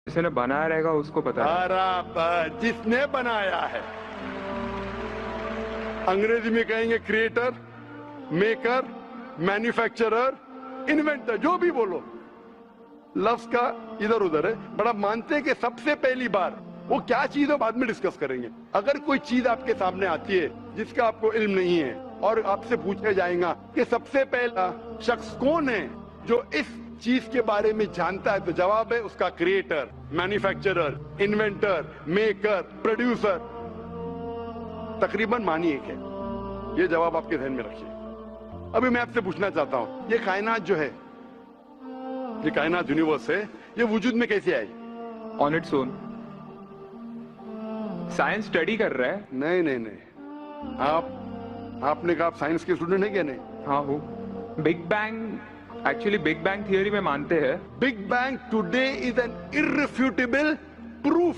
जिसने बनाया रहेगा उसको पता है। बराबर, जिसने बनाया है। अंग्रेजी में कहेंगे क्रिएटर, मेकर, मैन्युफैक्चरर, इन्वेंटर, जो भी बोलो, लफ्ज का इधर उधर है। बड़ा मानते हैं कि सबसे पहली बार वो क्या चीज है बाद में डिस्कस करेंगे। अगर कोई चीज आपके सामने आती है जिसका आपको इल्म नहीं है और आपसे पूछा जाएगा कि सबसे पहला शख्स कौन है जो इस चीज के बारे में जानता है, तो जवाब है उसका creator, manufacturer, inventor, maker, producer. तकरीबन मानी एक है। ये जवाब आपके ध्यान में रखिए। अभी मैं आपसे पूछना चाहता हूं, ये कायनात जो है, ये कायनात यूनिवर्स है, ये वजूद में कैसे आई? On its own. Science study कर रहा है। नहीं नहीं नहीं, आपने कहा आप साइंस के स्टूडेंट है क्या? नहीं। हाँ हूँ। Big bang, actually big bang theory में मानते हैं। Big bang today is an irrefutable proof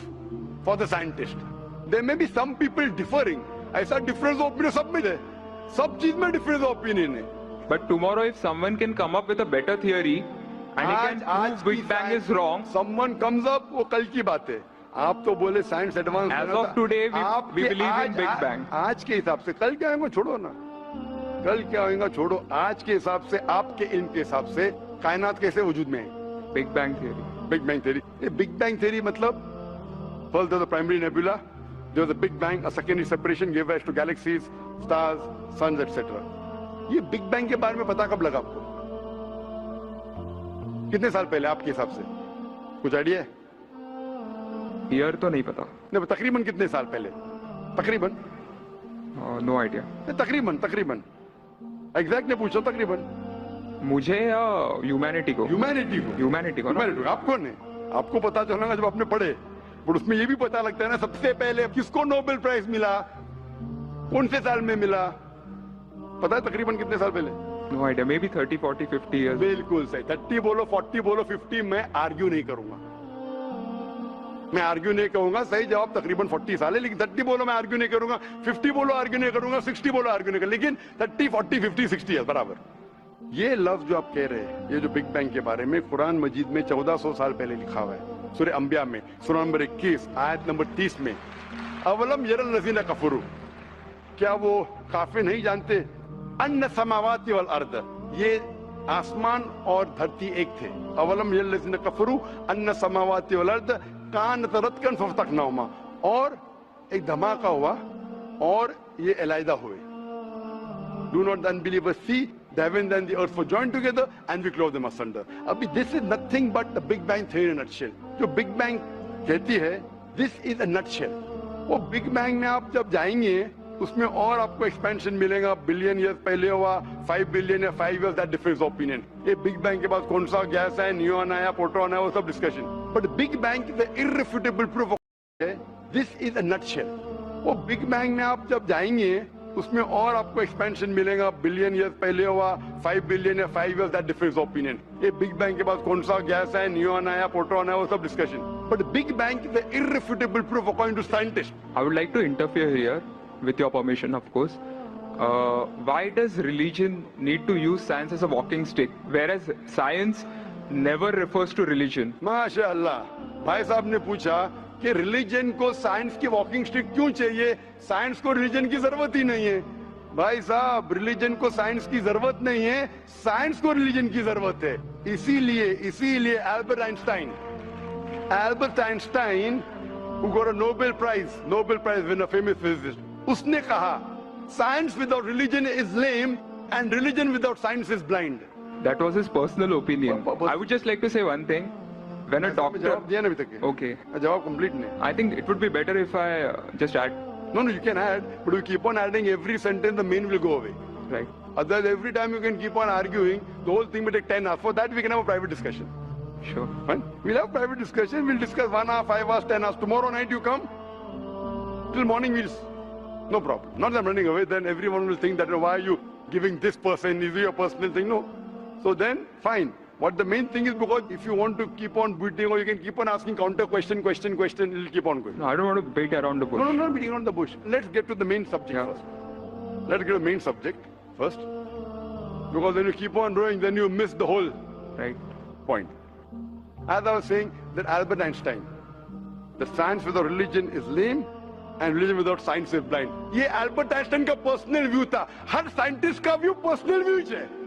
for the scientist. There may be some people differing, ऐसा डिफरेंस ऑफ ओपिनियन सब में है, सब चीज में डिफरेंस ऑफ ओपिनियन है। But tomorrow if someone can come up with a better theory and he can prove big bang is wrong, someone comes up, वो कल की बात है। आप तो बोले science advance. Age of today we believe in big bang. आज के हिसाब से कल क्या होगा छोड़ो ना, कल क्या होगा छोड़ो। आज के हिसाब से, आपके इल्म के हिसाब से कायनात कैसे वजूद में है? Big bang theory. Big bang theory. ये बिग बैंग थियरी मतलब first the primary nebula, there was a big bang, a secondary separation gave rise to galaxies, stars, suns, etc. ये बिग बैंग के बारे में पता कब लगा आपको? कितने साल पहले आपके हिसाब से? कुछ आइडिया है? ईयर तो नहीं पता। नहीं, तकरीबन कितने साल पहले? तकरीबन? No idea. तकरीबन एग्जैक्ट नहीं पूछो, तकरीबन। मुझे या ह्यूमैनिटी को? ह्यूमैनिटी को। आपको नहीं, आपको पता चलेगा जब आपने पढ़े। पर उसमें ये भी पता लगता है ना, सबसे पहले किसको नोबेल प्राइज मिला, कौन से साल में मिला, पता है तकरीबन कितने साल पहले? No idea, may be 30, 40, 50 years. बिल्कुल सही। 30 बोलो, 40 बोलो, 50, मैं आर्ग्यू नहीं करूंगा। मैं आर्ग्यू नहीं कहूंगा, सही जवाब तकरीबन 40 साल है। लेकिन 30 बोलो मैं आर्ग्यू नहीं करूंगा, 50 बोलो आर्ग्यू नहीं करूंगा, 60 बोलो आर्ग्यू नहीं करूंगा, लेकिन 30, 40, 50, 60 है बराबर। ये लफ्ज जो आप कह रहे हैं, ये जो बिग बैंग के बारे में कुरान मजीद में 1400 साल पहले लिखा हुआ है। सूरह अंबिया में सूरह नंबर 21 आयत नंबर 30 में, अवलम यरल लज़ीना कफरू, क्या वो काफिर नहीं जानते, अन्ना समावाति वल अर्द, ये आसमान और धरती एक थे। अवलम यरल लज़ीना कफरू अन्ना समावाति वल अर्द कानत रतकन फफ्तकनाहुमा, और एक धमाका हुआ और ये अलहदा हुए। Do not the unbelievers see the heavens and the earth were joined together and we clove them asunder. अभी this is nothing but the Big Bang theory in a nutshell. जो Big Bang कहती है, this is a nutshell. वो Big Bang में आप जब जाएंगे उसमें और आपको एक्सपेंशन मिलेगा। बिलियन ईयर्स पहले हुआ, 5 बिलियन या 5 years, that difference of opinion. ये Big Bang के बाद कौन सा गैस है, न्यूट्रॉन आया, प्रोटॉन आया, वो सब discussion. But Big Bang is the irrefutable proof of this is a nutshell. वो Big Bang में आप जब जाएंगे उसमें और आपको एक्सपेंशन मिलेगा। बिलियन ईयर्स पहले हुआ, 5 बिलियन या 5 years, that difference of opinion. ये बिग बैंग के बाद कौन सा गैस है, न्यूट्रॉन आया, प्रोटॉन आया, वो सब discussion. But big bang is the irrefutable proof according to scientist. I would like to interfere here, with your permission, of course. Why does religion need to use science as a walking stick, whereas science never refers to religion? माशाअल्लाह, भाई साहब ने पूछा कि religion को science की walking stick क्यों चाहिए? साइंस को रिलीजन की जरूरत ही नहीं है। भाई साहब, रिलीजन को साइंस की जरूरत नहीं है, साइंस को रिलीजन की जरूरत है। इसीलिए Albert Einstein who got a Nobel Prize winner, famous physicist, उसने कहा science without religion is lame and religion without science is blind. That was his personal opinion. I would just like to say one thing. When a doctor... जवाब दिया ना अभी तक। Okay. जवाब complete नहीं। I think it would be better if I just add. No, you can add, but you keep on adding every sentence, the main will go away. Right. Otherwise, every time you can keep on arguing, the whole thing will take 10 hours. For that, we can have a private discussion. Sure. Fine? We'll have private discussion. We'll discuss 1 hour, 5 hours, 10 hours. Tomorrow night you come. Till morning we'll... No problem. Not that I'm running away. Then everyone will think that, why are you giving this person? Is it your personal thing? No. So then, fine. What the main thing is, because if you want to keep on beating, or you can keep on asking counter question, it'll keep on going. No, I don't want to beat around the bush. No, not beating around the bush. Let's get to the main subject first. Let's get to the main subject first. Because when you keep on rowing, then you miss the whole right point. As I was saying, that Albert Einstein. The science without religion is lame and religion without science is blind. ये Albert Einstein का personal view था. हर scientist का view personal view है.